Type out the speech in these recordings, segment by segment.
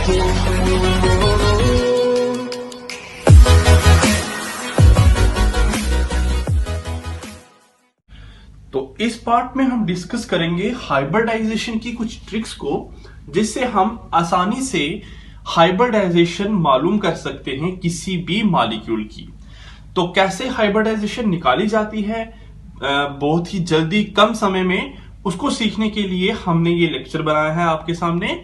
तो इस पार्ट में हम डिस्कस करेंगे हाइब्रिडाइजेशन की कुछ ट्रिक्स को, जिससे हम आसानी से हाइब्रिडाइजेशन मालूम कर सकते हैं किसी भी मॉलिक्यूल की। तो कैसे हाइब्रिडाइजेशन निकाली जाती है बहुत ही जल्दी कम समय में, उसको सीखने के लिए हमने ये लेक्चर बनाया है आपके सामने।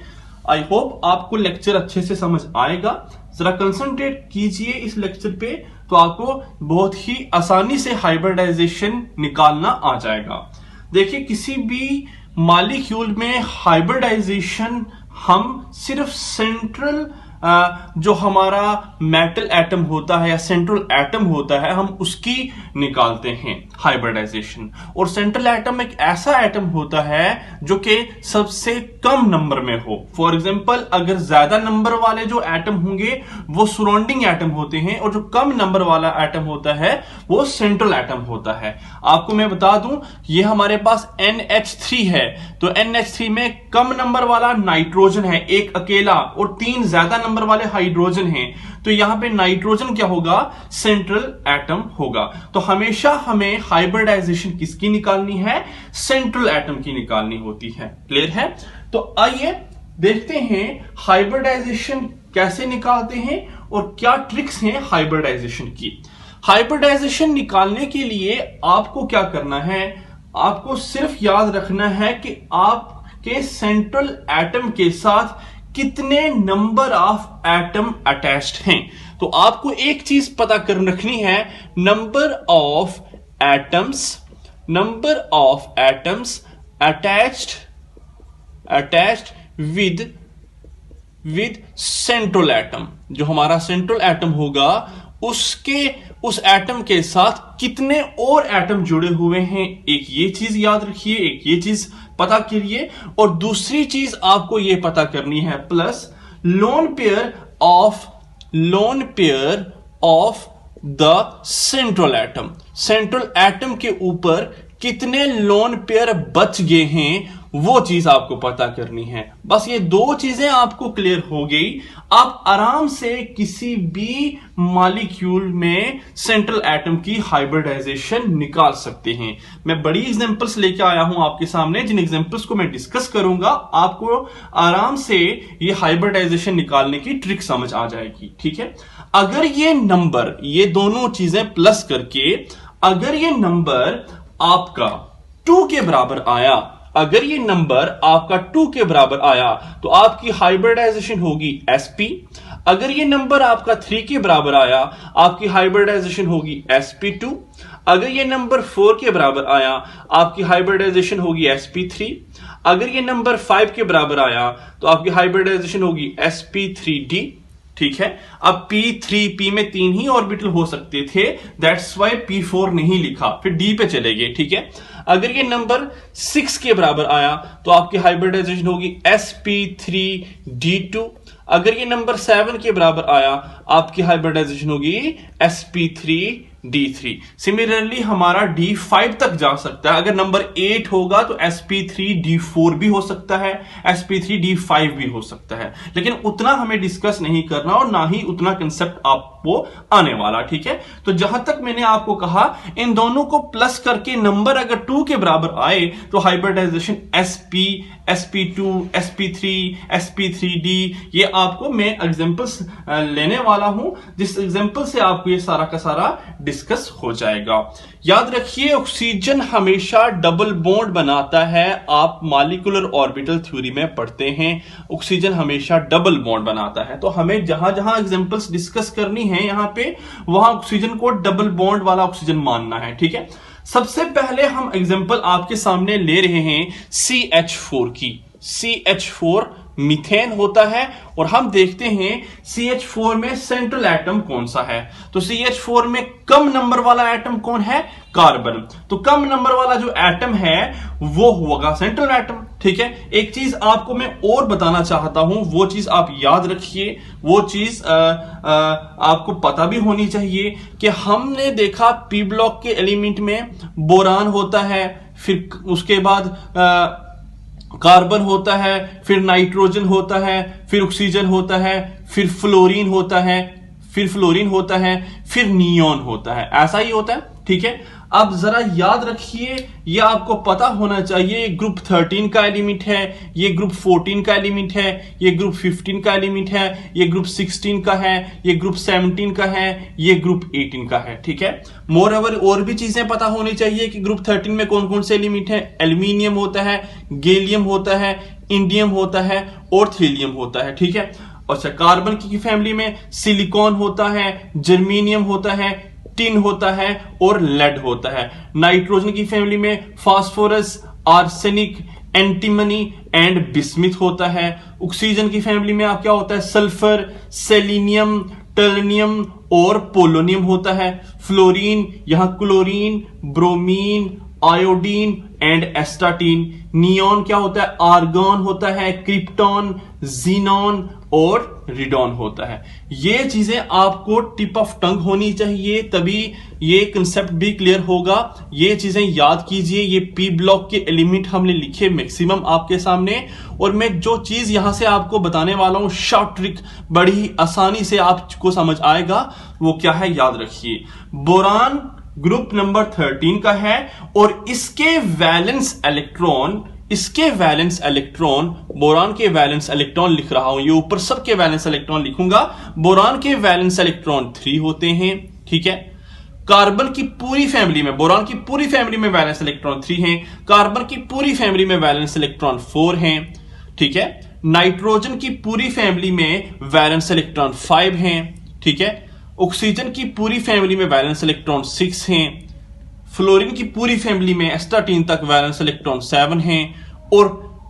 आई होप आपको लेक्चर अच्छे से समझ आएगा। जरा कंसंट्रेट कीजिए इस लेक्चर पे, तो आपको बहुत ही आसानी से हाइब्रिडाइजेशन निकालना आ जाएगा। देखिए, किसी भी मॉलिक्यूल में हाइब्रिडाइजेशन हम सिर्फ सेंट्रल जो हमारा मेटल एटम होता है या सेंट्रल एटम होता है, हम उसकी निकालते हैं हाइब्रिडाइजेशन। और सेंट्रल एटम एक ऐसा एटम होता है जो कि सबसे कम नंबर में हो। फॉर एग्जांपल, अगर ज्यादा नंबर वाले जो एटम होंगे वो सराउंडिंग एटम होते हैं, और जो कम नंबर वाला एटम होता है वो सेंट्रल एटम होता है। आपको मैं बता दूं, ये हमारे पास NH3 है, तो NH3 में कम नंबर वाला नाइट्रोजन है एक अकेला, और 3 ज्यादा नंबर वाले हाइड्रोजन हैं। तो यहां पे नाइट्रोजन क्या होगा? सेंट्रल एटम होगा। तो हमेशा हमें हाइब्रिडाइजेशन किसकी निकालनी है? सेंट्रल एटम की निकालनी होती है। क्लियर है? तो आइए देखते हैं हाइब्रिडाइजेशन कैसे निकालते हैं और क्या ट्रिक्स हैं हाइब्रिडाइजेशन की। हाइब्रिडाइजेशन निकालने के लिए आपको क्या करना है? आपको सिर्फ याद रखना है कि आपके सेंट्रल एटम के साथ कितने नंबर ऑफ एटम अटैच्ड हैं। तो आपको एक चीज पता कर रखनी है, number of atoms attached with central atom. जो हमारा सेंट्रल एटम होगा उस एटम के साथ कितने और एटम जुड़े हुए हैं, एक ये चीज याद रखिए, एक ये चीज पता करिए। और दूसरी चीज आपको ये पता करनी है, plus lone pair of the central atom के ऊपर कितने लोन पेयर बच गए हैं, वो चीज आपको पता करनी है। बस ये 2 चीजें आपको क्लियर हो गई, आप आराम से किसी भी मॉलिक्यूल में सेंट्रल एटम की हाइब्रिडाइजेशन निकाल सकते हैं। मैं बड़ी एग्जांपल्स लेके आया हूं आपके सामने, जिन एग्जांपल्स को मैं डिस्कस करूंगा, आपको आराम से ये हाइब्रिडाइजेशन निकालने की ट्रिक समझ आ जाएगी। ठीक है? अगर ये नंबर, ये दोनों चीजें प्लस करके, अगर ये नंबर आपका 2 के बराबर आया, अगर ये नंबर आपका 2 के बराबर आया, तो आपकी हाइब्रिडाइजेशन होगी sp। अगर ये नंबर आपका 3 के बराबर आया, आपकी हाइब्रिडाइजेशन होगी sp2। अगर ये नंबर 4 के बराबर आया, आपकी हाइब्रिडाइजेशन होगी sp3। अगर ये नंबर 5 के बराबर आया, तो आपकी हाइब्रिडाइजेशन होगी sp3d। ठीक है? अब P में 3 ही ऑर्बिटल हो सकते थे, दैट्स वाई P4 नहीं लिखा, फिर D पे चले गए। ठीक है? अगर ये नंबर 6 के बराबर आया, तो आपकी हाइब्रिडाइजेशन होगी sp3d2। अगर ये नंबर 7 के बराबर आया, आपकी हाइब्रिडाइजेशन होगी sp3d3। सिमिलरली हमारा D5 तक जा सकता है। अगर नंबर 8 होगा तो sp3d4 भी हो सकता है, sp3d5 भी हो सकता है, लेकिन उतना हमें डिस्कस नहीं करना और ना ही उतना कंसेप्ट आपको आने वाला। ठीक है? तो जहां तक मैंने आपको कहा, इन दोनों को प्लस करके नंबर अगर 2 के बराबर आए, तो hybridisation sp, sp2, sp3, sp3d, ये आपको मैं एग्जांपल्स लेने वाला हूं, जिस एग्जांपल से आपको ये सारा का सारा डिस्कस हो जाएगा। याद रखिए, ऑक्सीजन हमेशा डबल बॉन्ड बनाता है। आप मॉलिक्यूलर ऑर्बिटल थ्योरी में पढ़ते हैं, ऑक्सीजन हमेशा डबल बॉन्ड बनाता है। तो हमें जहां जहां एग्जांपल्स डिस्कस करनी है, यहां पे वहां ऑक्सीजन को डबल बॉन्ड वाला ऑक्सीजन मानना है। ठीक है? सबसे पहले हम एग्जांपल आपके सामने ले रहे हैं CH4 की। CH4 मीथेन होता है, और हम देखते हैं CH4 में सेंट्रल एटम कौन सा है। तो CH4 में कम नंबर वाला एटम कौन है? कार्बन। तो कम नंबर वाला जो एटम है वो होगा सेंट्रल एटम। ठीक है? एक चीज आपको मैं और बताना चाहता हूं, वो चीज आप याद रखिए, वो चीज आपको पता भी होनी चाहिए कि हमने देखा P ब्लॉक के एलिमेंट में बोरान होता है, फिर उसके बाद कार्बन होता है, फिर नाइट्रोजन होता है, फिर ऑक्सीजन होता है, फिर फ्लोरीन होता है, फिर नियोन होता है। ऐसा ही होता है, ठीक है। अब जरा याद रखिए, ये आपको पता होना चाहिए, ये ग्रुप 13 का एलिमेंट है, ये ग्रुप 14 का एलिमेंट है, ये ग्रुप 15 का एलिमेंट है, ये ग्रुप 16 का है, ये ग्रुप 17 का है, ये ग्रुप 18 का है, ठीक है। मोर ओवर और भी चीजें पता होनी चाहिए कि ग्रुप 13 में कौन कौन से एलिमेंट है। एल्यूमिनियम होता है, गैलियम होता है, इंडियम होता है और थीलियम होता है, ठीक है। अच्छा, कार्बन की फैमिली में सिलिकॉन होता है, जर्मेनियम होता है, टिन होता है और लेड होता है। नाइट्रोजन की फैमिली में phosphorus, arsenic, antimony and bismuth होता है। ऑक्सीजन की फैमिली में आप क्या होता है, सल्फर, सेलेनियम, टर्नियम और पोलोनियम होता है। फ्लोरीन, यहां chlorine, bromine, iodine and astatine. Neon क्या होता है, आर्गॉन होता है, क्रिप्टॉन, जीनॉन और रिडॉन होता है। ये चीजें आपको टिप ऑफ टंग होनी चाहिए, तभी ये कंसेप्ट भी क्लियर होगा। ये चीजें याद कीजिए। ये पी ब्लॉक के एलिमेंट हमने लिखे मैक्सिमम आपके सामने, और मैं जो चीज यहां से आपको बताने वाला हूं, शॉर्ट ट्रिक, बड़ी आसानी से आपको समझ आएगा। वो क्या है, याद रखिए। बोरान ग्रुप नंबर 13 का है और इसके वैलेंस इलेक्ट्रॉन, बोरान के वैलेंस इलेक्ट्रॉन लिख रहा हूं, ये ऊपर सबके वैलेंस इलेक्ट्रॉन लिखूंगा। बोरान के वैलेंस इलेक्ट्रॉन 3 होते हैं, ठीक है। कार्बन की पूरी फैमिली में, बोरान की पूरी फैमिली में वैलेंस इलेक्ट्रॉन 3 हैं। कार्बन की पूरी फैमिली में वैलेंस इलेक्ट्रॉन 4 हैं, ठीक है। नाइट्रोजन की पूरी फैमिली में वैलेंस इलेक्ट्रॉन 5 हैं, ठीक है। ऑक्सीजन की पूरी फैमिली में वैलेंस इलेक्ट्रॉन 6 हैं। फ्लोरीन की पूरी फैमिली में एस्टाटीन तक वैलेंस इलेक्ट्रॉन 7 हैं और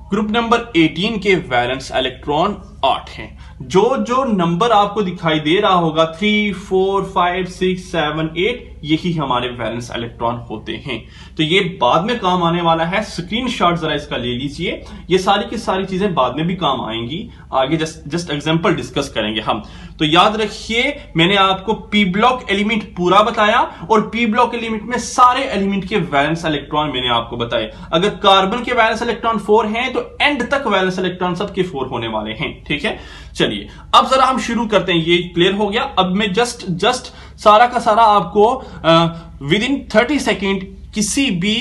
ग्रुप नंबर 18 के वैलेंस इलेक्ट्रॉन 8 हैं। जो नंबर आपको दिखाई दे रहा होगा 3, 4, 5, 6, 7, 8, यही हमारे वैलेंस इलेक्ट्रॉन होते हैं। तो ये बाद में काम आने वाला है, स्क्रीनशॉट जरा इसका ले लीजिए। ये सारी की सारी चीजें बाद में भी काम आएंगी, आगे जस्ट एग्जांपल डिस्कस करेंगे हम। तो याद रखिए, मैंने आपको पी ब्लॉक एलिमेंट पूरा बताया और पी ब्लॉक एलिमेंट में सारे एलिमेंट के वैलेंस इलेक्ट्रॉन मैंने आपको बताए। अगर कार्बन के वैलेंस इलेक्ट्रॉन 4 हैं तो एंड तक वैलेंस इलेक्ट्रॉन सबके 4 होने वाले हैं, ठीक है। चलिए अब जरा हम शुरू करते हैं। ये क्लियर हो गया। अब मैं जस्ट सारा का सारा आपको विद इन 30 सेकेंड किसी भी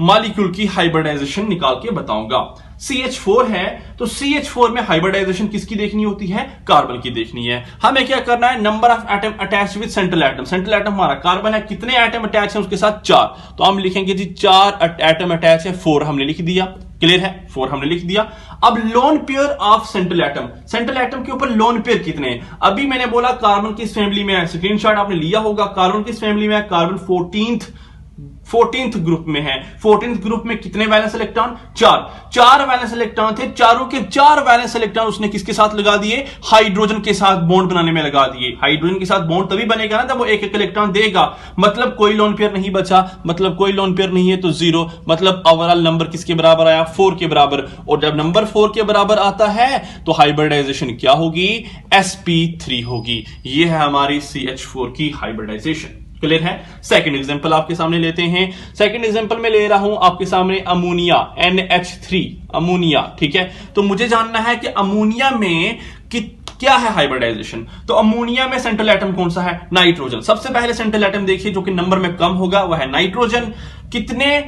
मॉलिक्यूल की हाइब्रिडाइजेशन निकाल के बताऊंगा। CH4 है तो CH4 में हाइब्रिडाइजेशन किसकी देखनी होती है, कार्बन की देखनी है। हमें क्या करना है, number of atom attach with central atom. Central atom हमारा कार्बन है, कितने एटम अटैच है उसके साथ, 4। तो हम लिखेंगे जी 4 एटम अटैच है, 4 हमने लिख दिया। क्लियर है, 4 हमने लिख दिया। अब lone pair of central atom, central atom के ऊपर लोन पेयर कितने हैं। अभी मैंने बोला कार्बन किस फैमिली में है, स्क्रीनशॉट आपने लिया होगा। कार्बन किस फैमिली में है, कार्बन 14th ग्रुप में है। 14th ग्रुप में कितने वैलेंस इलेक्ट्रॉन, 4 वैलेंस इलेक्ट्रॉन थे। चारों के 4 वैलेंस इलेक्ट्रॉन उसने किसके साथ लगा दिए, हाइड्रोजन के साथ बॉन्ड बनाने में लगा दिए। हाइड्रोजन के साथ बॉन्ड तभी बनेगा ना जब वो एक इलेक्ट्रॉन देगा, मतलब कोई लोन पेयर नहीं बचा, मतलब कोई लोन पेयर नहीं है तो 0, मतलब ओवरऑल नंबर किसके बराबर आया, 4 के बराबर। और जब नंबर 4 के बराबर आता है तो हाइब्रिडाइजेशन क्या होगी, sp3 होगी। ये है हमारी CH4 की हाइब्रिडाइजेशन। क्लियर है। सेकंड एग्जांपल आपके सामने लेते हैं। सेकंड एग्जांपल में ले रहा हूं आपके सामने अमोनिया, NH3 अमोनिया, ठीक है। तो मुझे जानना है कि अमोनिया में क्या है हाइब्रिडाइजेशन। तो अमोनिया में सेंट्रल एटम कौन सा है, नाइट्रोजन। सबसे पहले सेंट्रल एटम देखिए जो कि नंबर में कम होगा, वह है नाइट्रोजन। कितने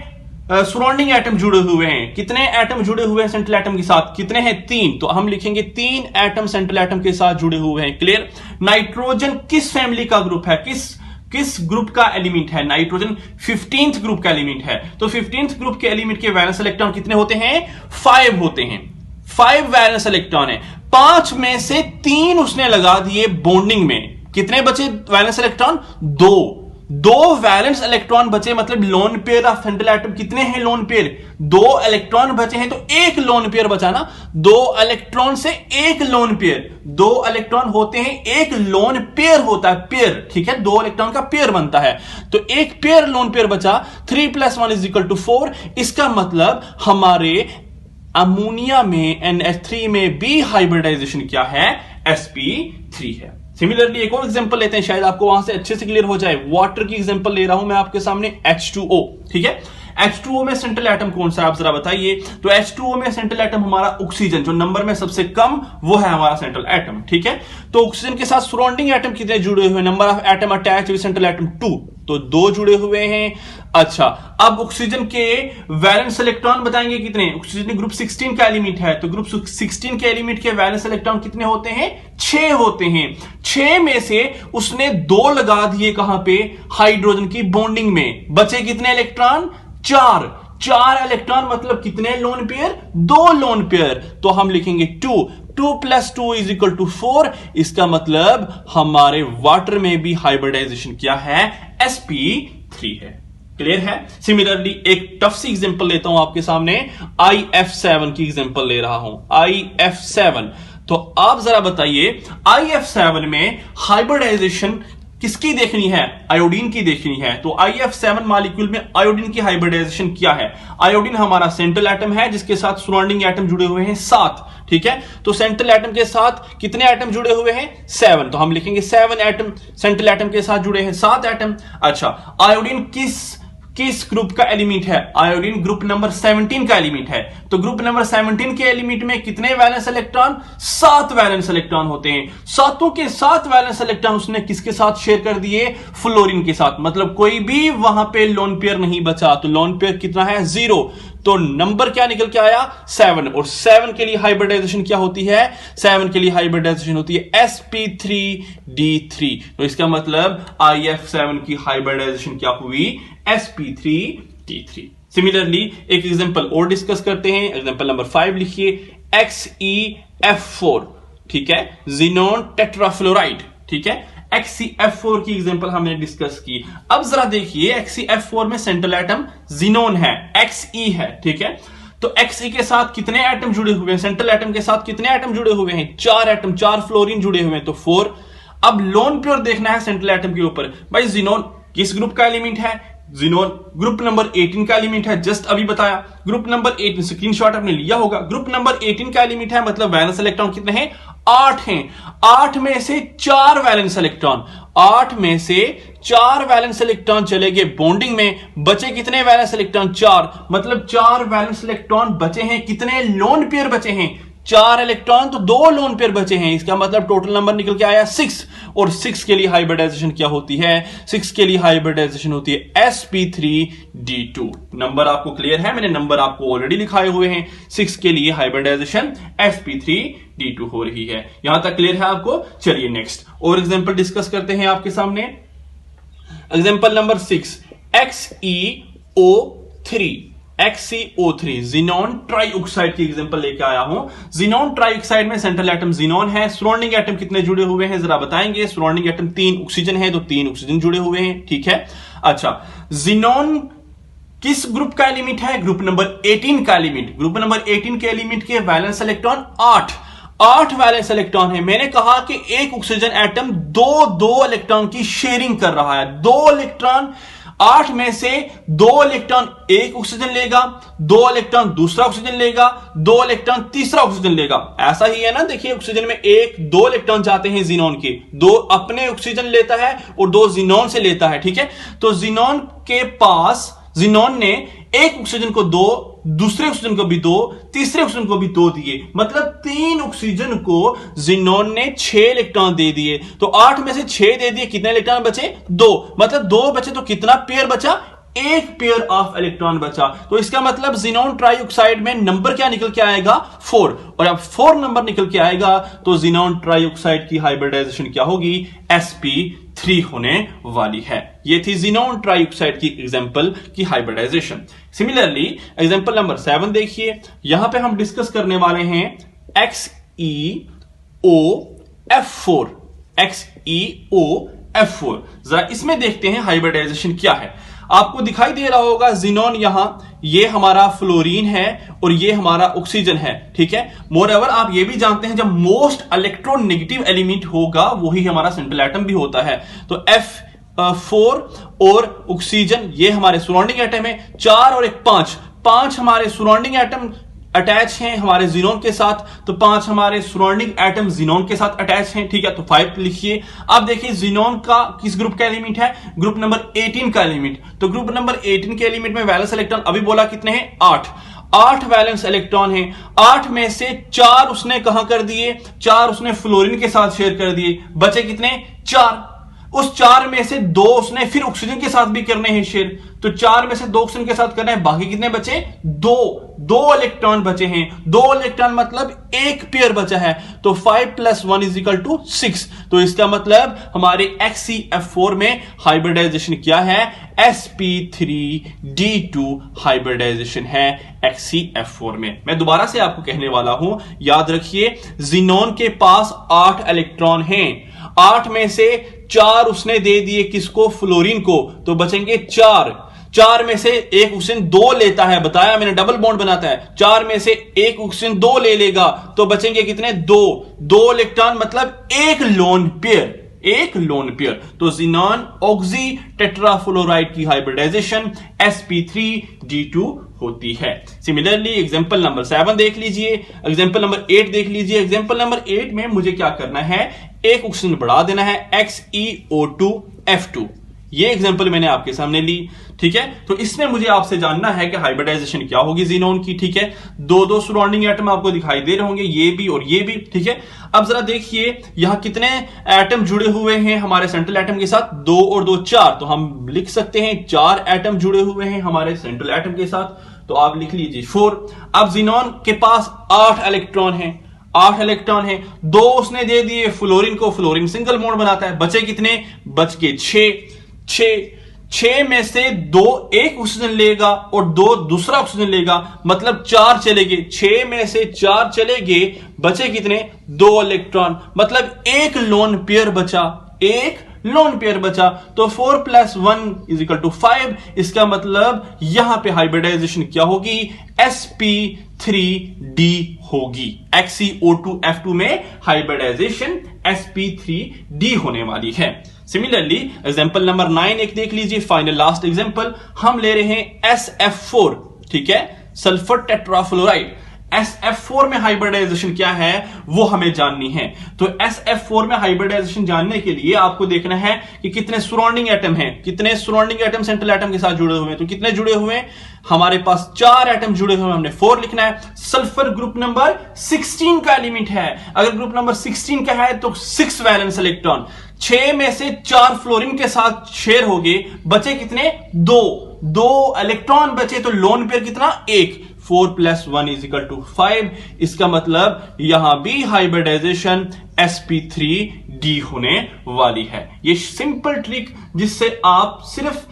सराउंडिंग एटम जुड़े हुए हैं, कितने एटम जुड़े हुए हैं सेंट्रल एटम के साथ, कितने हैं, 3। तो हम लिखेंगे 3 एटम सेंट्रल एटम के साथ जुड़े हुए हैं। क्लियर। नाइट्रोजन किस फैमिली का ग्रुप है, किस ग्रुप का एलिमेंट है, नाइट्रोजन 15th ग्रुप का एलिमेंट है। तो 15th ग्रुप के एलिमेंट के वैलेंस इलेक्ट्रॉन कितने होते हैं, 5 होते हैं। 5 वैलेंस इलेक्ट्रॉन है। 5 में से 3 उसने लगा दिए बॉन्डिंग में। कितने बचे वैलेंस इलेक्ट्रॉन, 2 वैलेंस इलेक्ट्रॉन बचे, मतलब lone pair of central atom कितने हैं, लोन पेयर 2 इलेक्ट्रॉन बचे हैं तो 1 लोन पेयर बचा ना। 2 इलेक्ट्रॉन से 1 लोन पेयर, 2 इलेक्ट्रॉन होते हैं, 1 लोन पेयर होता है, पेयर, ठीक है। 2 इलेक्ट्रॉन का पेयर बनता है तो 1 पेयर लोन पेयर बचा। 3 + 1 = 4। इसका मतलब हमारे अमोनिया में NH3 में भी हाइब्रिडाइजेशन क्या है, sp3 है। सिमिलरली एक और एग्जांपल लेते हैं, शायद आपको वहां से अच्छे से क्लियर हो जाए। वाटर की एग्जांपल ले रहा हूं मैं आपके सामने, H2O, ठीक है। H2O में सेंट्रल एटम कौन सा है आप जरा बताइए। तो H2O में सेंट्रल एटम हमारा ऑक्सीजन, जो नंबर में सबसे कम वो है हमारा सेंट्रल एटम, ठीक है। तो ऑक्सीजन के साथ सराउंडिंग एटम कितने जुड़े हुए, number of atom attach with central atom 2, तो 2 जुड़े हुए हैं। अच्छा, अब ऑक्सीजन के वैलेंस इलेक्ट्रॉन बताएंगे कितने। ऑक्सीजन ग्रुप 16 का एलिमेंट है, तो ग्रुप 16 के एलिमेंट के वैलेंस इलेक्ट्रॉन कितने होते हैं, 6 होते हैं। 6 में से उसने 2 लगा दिए कहां पे, हाइड्रोजन की बॉन्डिंग में, बचे कितने इलेक्ट्रॉन, 4 इलेक्ट्रॉन, मतलब कितने लोन पेयर, 2 लोन पेयर। तो हम लिखेंगे 2 + 2 = 4। इसका मतलब हमारे वाटर में भी हाइब्रिडाइजेशन क्या है, sp3 है। क्लियर है। सिमिलरली एक टफ सी एग्जांपल लेता हूं आपके सामने, IF7 की एग्जांपल ले रहा हूं, IF7। तो आप जरा बताइए IF7 में हाइब्रिडाइजेशन किसकी देखनी है, आयोडीन की देखनी है। तो IF7 मॉलिक्यूल में आयोडीन की हाइब्रिडाइजेशन क्या है। आयोडीन हमारा सेंट्रल एटम है जिसके साथ सराउंडिंग एटम जुड़े हुए हैं 7, ठीक है। तो सेंट्रल एटम के साथ कितने एटम जुड़े हुए हैं, 7, तो हम लिखेंगे 7 एटम। सेंट्रल एटम के साथ जुड़े हैं 7 एटम। अच्छा, आयोडीन किस ग्रुप का एलिमेंट है, आयोडीन ग्रुप नंबर 17 का एलिमेंट है। तो ग्रुप नंबर 17 के एलिमेंट में कितने वैलेंस इलेक्ट्रॉन, 7 वैलेंस इलेक्ट्रॉन होते हैं। 7 के 7 वैलेंस इलेक्ट्रॉन उसने किसके साथ शेयर कर दिए, फ्लोरीन के साथ, मतलब कोई भी वहां पे लोन पेयर नहीं बचा। तो लोन पेयर कितना है, 0। तो नंबर क्या निकल के आया, 7। और 7 के लिए हाइब्रिडाइजेशन क्या होती है, 7 के लिए हाइब्रिडाइजेशन होती है sp3d3। तो इसका मतलब IF7 की हाइब्रिडाइजेशन क्या हुई, sp3d3। सिमिलरली एक एग्जांपल और डिस्कस करते हैं। एग्जांपल नंबर 5 लिखिए, XeF4, ठीक है, ज़ीनोन टेट्राफ्लोराइड, ठीक है। XeF4 की एग्जांपल हमने डिस्कस की। अब जरा देखिए XeF4 में सेंट्रल एटम ज़ीनोन है, Xe है, ठीक है। तो Xe के साथ कितने एटम जुड़े हुए हैं, सेंट्रल एटम के साथ कितने एटम जुड़े हुए हैं, 4 एटम, 4 फ्लोरीन जुड़े हुए हैं, तो 4। अब लोन पेयर देखना है सेंट्रल एटम के ऊपर। भाई ज़ीनोन किस ग्रुप का एलिमेंट है, ज़ीनोन ग्रुप नंबर 18 का एलिमेंट है, जस्ट अभी बताया। ग्रुप नंबर 18 स्क्रीनशॉट आपने लिया होगा, ग्रुप नंबर 18 का एलिमेंट है, मतलब वैलेंस इलेक्ट्रॉन कितने हैं, 8 हैं। 8 में से 4 वैलेंस इलेक्ट्रॉन, 8 में से 4 वैलेंस इलेक्ट्रॉन चले गए बॉन्डिंग में, बचे कितने वैलेंस इलेक्ट्रॉन, 4, मतलब 4 वैलेंस इलेक्ट्रॉन बचे हैं। कितने लोन पेयर बचे हैं, 4 इलेक्ट्रॉन, तो 2 लोन पेयर बचे हैं। इसका मतलब टोटल नंबर निकल के आया 6। और 6 के लिए हाइब्रिडाइजेशन क्या होती है, 6 के लिए हाइब्रिडाइजेशन होती है sp3d2। नंबर आपको क्लियर है, मैंने नंबर आपको ऑलरेडी लिखाए हुए हैं। 6 के लिए हाइब्रिडाइजेशन sp3d2 हो रही है। यहां तक क्लियर है आपको। चलिए नेक्स्ट और एग्जांपल डिस्कस करते हैं आपके सामने। एग्जांपल नंबर 6, XeO3 ज़ीनोन ट्राइऑक्साइड की एग्जांपल लेके आया हूं। ज़ीनोन ट्राइऑक्साइड में सेंट्रल एटम ज़ीनोन है, सराउंडिंग एटम कितने जुड़े हुए हैं जरा बताएंगे। सराउंडिंग एटम 3 ऑक्सीजन है, तो 3 ऑक्सीजन जुड़े हुए हैं, ठीक है। अच्छा, ज़ीनोन किस ग्रुप का एलिमेंट है, ग्रुप नंबर 18 का एलिमेंट। ग्रुप नंबर 18 के एलिमेंट के वैलेंस इलेक्ट्रॉन 8 वैलेंस इलेक्ट्रॉन है। मैंने कहा कि एक ऑक्सीजन एटम 2 इलेक्ट्रॉन की शेयरिंग कर रहा है। 2 इलेक्ट्रॉन, 8 में से 2 इलेक्ट्रॉन एक ऑक्सीजन लेगा, 2 इलेक्ट्रॉन दूसरा ऑक्सीजन लेगा, 2 इलेक्ट्रॉन तीसरा ऑक्सीजन लेगा। ऐसा ही है ना, देखिए ऑक्सीजन में 2 इलेक्ट्रॉन जाते हैं ज़ीनोन के, 2 अपने ऑक्सीजन लेता है और 2 ज़ीनोन से लेता है, ठीक है। तो ज़ीनोन के पास, ज़ीनोन ने एक ऑक्सीजन को 2, दूसरे ऑक्सीजन को भी 2, तीसरे ऑक्सीजन को भी 2 दिए, मतलब 3 ऑक्सीजन को ज़ीनोन ने 6 इलेक्ट्रॉन दे दिए। तो 8 में से 6 दे दिए, कितने इलेक्ट्रॉन बचे, 2, मतलब 2 बचे, तो कितना पेयर बचा, 1 पेयर ऑफ इलेक्ट्रॉन बचा। तो इसका मतलब ज़ीनोन ट्राइऑक्साइड में नंबर क्या निकल के आएगा, 4। और अब 4 नंबर निकल के आएगा तो ज़ीनोन ट्राइऑक्साइड की हाइब्रिडाइजेशन क्या होगी, sp3 होने वाली है। ये थी ज़ीनोन ट्राइऑक्साइड की एग्जांपल की हाइब्रिडाइजेशन। सिमिलरली एग्जांपल नंबर 7 देखिए, यहां पे हम डिस्कस करने वाले हैं XeOF4। जरा इसमें देखते हैं हाइब्रिडाइजेशन क्या है। आपको दिखाई दे रहा होगा ज़ीनोन, यहां ये हमारा फ्लोरीन है और ये हमारा ऑक्सीजन है, ठीक है। मोरओवर आप ये भी जानते हैं जब मोस्ट इलेक्ट्रोनेगेटिव एलिमेंट होगा वही हमारा सेंट्रल एटम भी होता है। तो F4 और ऑक्सीजन ये हमारे सराउंडिंग एटम है, 4 और 1 5 हमारे सराउंडिंग एटम अटैच हैं हमारे जीनोन के साथ, तो 5 हमारे सराउंडिंग एटम जीनोन के साथ अटैच हैं, ठीक है, तो 5 लिखिए। अब देखिए जीनोन का किस ग्रुप का एलिमेंट है, ग्रुप नंबर 18 का एलिमेंट, तो ग्रुप नंबर 18 के एलिमेंट में वैलेंस इलेक्ट्रॉन अभी बोला कितने हैं, 8 वैलेंस इलेक्ट्रॉन हैं। 8 में से 4 उसने कहां कर दिए, 4 उसने फ्लोरीन के साथ शेयर कर दिए, बचे कितने, 4। उस 4 में से 2 उसने फिर ऑक्सीजन के साथ भी करने हैं शेयर, तो 4 में से 2 ऑक्सीजन के साथ करना है, बाकी कितने बचे, 2 इलेक्ट्रॉन बचे हैं। 2 इलेक्ट्रॉन मतलब एक पेयर बचा है, तो 5 + 1 = 6। तो इसका मतलब हमारे HCF4 में हाइब्रिडाइजेशन क्या है, sp3d2 हाइब्रिडाइजेशन है HCF4 में। मैं दोबारा से आपको कहने वाला हूं, याद रखिए ज़ीनोन के पास 8 इलेक्ट्रॉन हैं, 8 में से 4 उसने दे दिए किसको, फ्लोरीन को, तो बचेंगे 4 में से एक ऑक्सीजन 2 लेता है, बताया मैंने, डबल बॉन्ड बनाता है, 4 में से एक ऑक्सीजन 2 ले लेगा, तो बचेंगे कितने, 2 इलेक्ट्रॉन मतलब एक लोन पेयर। तो ज़ीनोन ऑक्सी टेट्राफ्लोराइड की हाइब्रिडाइजेशन sp3d2 होती है। सिमिलरली एग्जांपल नंबर 7 देख लीजिए, एग्जांपल नंबर 8 देख लीजिए। एग्जांपल नंबर 8 में मुझे क्या करना है, एक ऑक्सीजन बढ़ा देना है, XeO2F2। ये एग्जांपल मैंने आपके सामने ली, ठीक है। तो इसमें मुझे आपसे जानना है कि हाइब्रिडाइजेशन क्या होगी ज़ीनोन की, ठीक है। 2 सराउंडिंग एटम आपको दिखाई दे रहे होंगे, ये भी और ये भी, ठीक है। अब जरा देखिए यहां कितने एटम जुड़े हुए हैं हमारे सेंट्रल एटम के साथ, 2 और 2 4, तो हम लिख सकते हैं 4 एटम जुड़े हुए हैं हमारे सेंट्रल एटम के साथ, तो आप लिख लीजिए 4। अब ज़ीनोन के पास 8 इलेक्ट्रॉन है, 2 उसने दे दिए फ्लोरीन को, फ्लोरीन सिंगल बॉन्ड बनाता है, बचे कितने, बच के 6 में से 2 एक ऑक्सीजन लेगा और 2 दूसरा ऑक्सीजन लेगा, मतलब 4 चलेंगे, 6 में से 4 चलेंगे, बचे कितने, 2 इलेक्ट्रॉन, मतलब एक लोन पेयर बचा, तो 4 + 1 = 5। इसका मतलब यहां पे हाइब्रिडाइजेशन क्या होगी, sp3d होगी। XeO2F2 में हाइब्रिडाइजेशन sp3d होने वाली है। सिमिलरली एग्जांपल नंबर 9 एक देख लीजिए, फाइनल लास्ट एग्जांपल हम ले रहे हैं SF4, ठीक है, सल्फर टेट्राफ्लोराइड। SF4 में हाइब्रिडाइजेशन क्या है वो हमें जाननी है। तो SF4 में हाइब्रिडाइजेशन जानने के लिए आपको देखना है कि कितने सराउंडिंग एटम हैं, कितने सराउंडिंग एटम सेंट्रल एटम के साथ जुड़े हुए हैं। तो कितने जुड़े हुए हैं, हमारे पास 4 एटम जुड़े हुए हैं, हमने 4 लिखना है। सल्फर ग्रुप नंबर 16 का एलिमेंट है, अगर ग्रुप नंबर 16 का है तो 6 वैलेंस इलेक्ट्रॉन, 6 में से 4 फ्लोरीन के साथ शेयर हो गए, बचे कितने, 2 इलेक्ट्रॉन बचे, तो लोन पेयर कितना, 1। 4 + 1 = 5। इसका मतलब यहां भी हाइब्रिडाइजेशन sp3d होने वाली है। ये सिंपल ट्रिक जिससे आप सिर्फ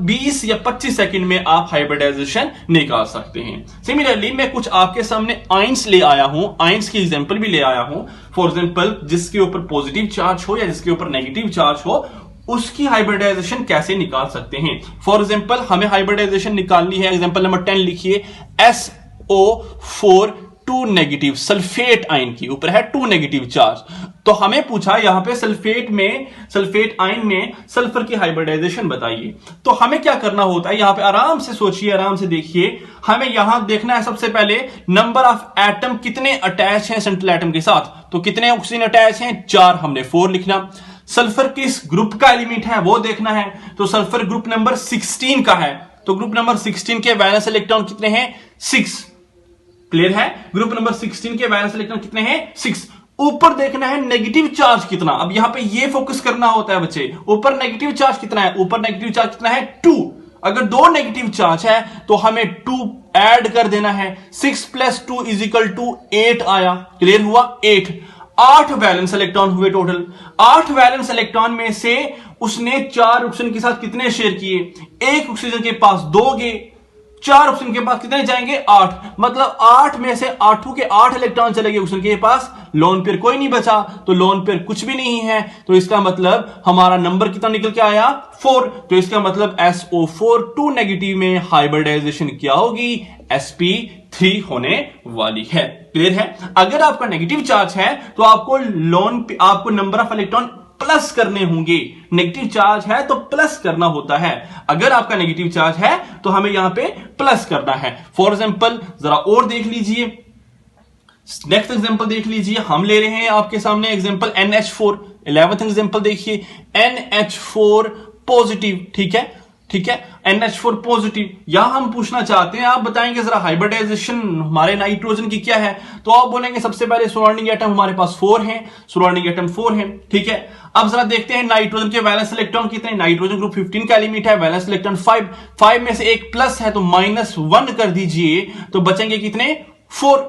20 या 25 सेकंड में आप हाइब्रिडाइजेशन निकाल सकते हैं। सिमिलरली मैं कुछ आपके सामने आयंस ले आया हूं, आयंस की एग्जांपल भी ले आया हूं। फॉर एग्जांपल जिसके ऊपर पॉजिटिव चार्ज हो या जिसके ऊपर नेगेटिव चार्ज हो, उसकी हाइब्रिडाइजेशन कैसे निकाल सकते हैं। फॉर एग्जांपल हमें हाइब्रिडाइजेशन निकालनी है, एग्जांपल नंबर 10 लिखिए, SO4 2 नेगेटिव सल्फेट आयन की, ऊपर है 2 नेगेटिव चार्ज। तो हमें पूछा यहां पे सल्फेट आयन में सल्फर की हाइब्रिडाइजेशन बताइए। तो हमें क्या करना होता है, यहां पे आराम से सोचिए, आराम से देखिए। हमें यहां देखना है सबसे पहले नंबर ऑफ एटम कितने अटैच हैं सेंट्रल एटम के साथ, तो कितने ऑक्सीजन अटैच हैं, 4, हमने 4 लिखना। सल्फर किस ग्रुप का एलिमेंट है वो देखना है, तो सल्फर ग्रुप नंबर 16 का है, तो ग्रुप नंबर 16 के वैलेंस इलेक्ट्रॉन कितने हैं, 6। क्लियर है, ग्रुप नंबर 16 के वैलेंस इलेक्ट्रॉन कितने हैं, 6। ऊपर देखना है नेगेटिव चार्ज कितना, अब यहां पे ये फोकस करना होता है बच्चे, ऊपर नेगेटिव चार्ज कितना है, ऊपर नेगेटिव चार्ज कितना है, 2। अगर 2 नेगेटिव चार्ज है तो हमें 2 ऐड कर देना है, 6 + 2 = 8 आया। क्लियर हुआ, 8 वैलेंस इलेक्ट्रॉन हुए टोटल। 8 वैलेंस इलेक्ट्रॉन में से उसने 4 ऑक्सीजन के साथ कितने शेयर किए, एक ऑक्सीजन के पास 2 गए, 4 ऑक्सीजन के पास कितने जाएंगे, 8। मतलब 8 में से 8 के 8 इलेक्ट्रॉन चले गए ऑक्सीजन के पास, लोन पेयर कोई नहीं बचा, तो लोन पेयर कुछ भी नहीं है। तो इसका मतलब हमारा नंबर कितना निकल के आया, 4। तो इसका मतलब SO4 2 नेगेटिव में हाइब्रिडाइजेशन क्या होगी, sp3 होने वाली है। क्लियर है। अगर आपका नेगेटिव चार्ज है तो आपको नंबर ऑफ इलेक्ट्रॉन प्लस करने होंगे। नेगेटिव चार्ज है तो प्लस करना होता है। अगर आपका नेगेटिव चार्ज है तो हमें यहां पे प्लस करना है। फॉर एग्जांपल जरा और देख लीजिए, नेक्स्ट एग्जांपल देख लीजिए। हम ले रहे हैं आपके सामने एग्जांपल NH4। 11th एग्जांपल देखिए, NH4 पॉजिटिव। ठीक है, ठीक है, NH4 पॉजिटिव। यहां हम पूछना चाहते हैं, आप बताएंगे जरा हाइब्रिडाइजेशन हमारे नाइट्रोजन की क्या है। तो आप बोलेंगे सबसे पहले सराउंडिंग एटम हमारे पास 4 हैं, सराउंडिंग एटम 4 हैं। ठीक है, अब जरा देखते हैं नाइट्रोजन के वैलेंस इलेक्ट्रॉन कितने। नाइट्रोजन ग्रुप 15 का एलिमेंट है, वैलेंस इलेक्ट्रॉन 5 में से एक प्लस है तो -1 कर दीजिए, तो बचेंगे कितने, 4।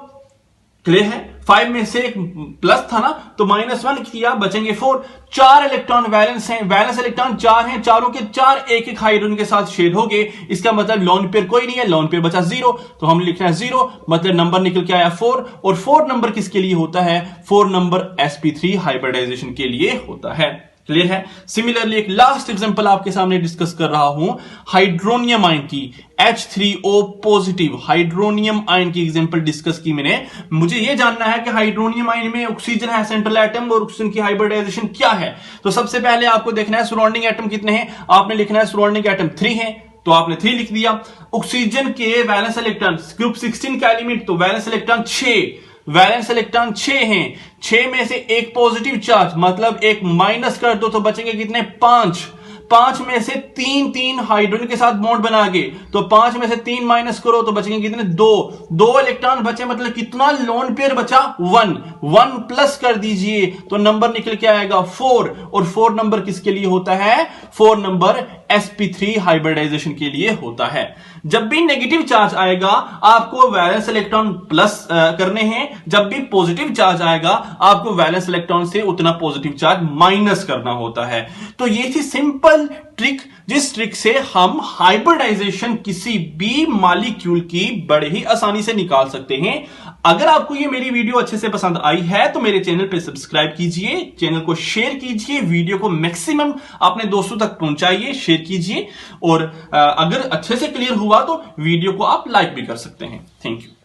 क्लियर है, 5 में से एक प्लस था ना, तो -1 किया, बचेंगे 4। 4 इलेक्ट्रॉन वैलेंस हैं, वैलेंस इलेक्ट्रॉन 4 हैं, चारों के 4 एक हाइड्रोजन के साथ शेयर हो गए। इसका मतलब लोन पेयर कोई नहीं है, लोन पेयर बचा 0, तो हम लिखना है 0, मतलब नंबर निकल के आया 4। और 4 नंबर किसके लिए होता है, 4 नंबर sp3 हाइब्रिडाइजेशन के लिए होता है। क्लियर है। सिमिलरली एक लास्ट एग्जांपल आपके सामने डिस्कस कर रहा हूं, हाइड्रोनियम आयन की, H3O पॉजिटिव हाइड्रोनियम आयन की एग्जांपल डिस्कस की मैंने। मुझे यह जानना है कि हाइड्रोनियम आयन में ऑक्सीजन है सेंट्रल एटम, और ऑक्सीजन की हाइब्रिडाइजेशन क्या है। तो सबसे पहले आपको देखना है सराउंडिंग एटम कितने हैं। आपने लिखना है सराउंडिंग एटम 3 है, तो आपने 3 लिख दिया। ऑक्सीजन के वैलेंस इलेक्ट्रॉन ग्रुप 16 का एलिमेंट, तो वैलेंस इलेक्ट्रॉन 6, वैलेंस इलेक्ट्रॉन 6 हैं। 6 में से एक पॉजिटिव चार्ज, मतलब एक माइनस कर दो तो बचेंगे कितने, 5। 5 में से 3 हाइड्रोजन के साथ बॉन्ड बना गए, तो 5 में से 3 माइनस करो तो बचेंगे कितने, 2 इलेक्ट्रॉन बचे, मतलब कितना लोन पेयर बचा, 1 प्लस कर दीजिए तो नंबर निकल के आएगा 4। और 4 नंबर किसके लिए होता है, 4 नंबर sp3 हाइब्रिडाइजेशन के लिए होता है। जब भी नेगेटिव चार्ज आएगा आपको वैलेंस इलेक्ट्रॉन प्लस करने हैं, जब भी पॉजिटिव चार्ज आएगा आपको वैलेंस इलेक्ट्रॉन से उतना पॉजिटिव चार्ज माइनस करना होता है। तो ये थी सिंपल ट्रिक, जिस ट्रिक से हम हाइब्रिडाइजेशन किसी भी मॉलिक्यूल की बड़े ही आसानी से निकाल सकते हैं। अगर आपको ये मेरी वीडियो अच्छे से पसंद आई है तो मेरे चैनल पे सब्सक्राइब कीजिए, चैनल को शेयर कीजिए, वीडियो को मैक्सिमम अपने दोस्तों तक पहुंचाइए, शेयर कीजिए, और अगर अच्छे से क्लियर हुआ तो वीडियो को आप लाइक भी कर सकते हैं। Thank you.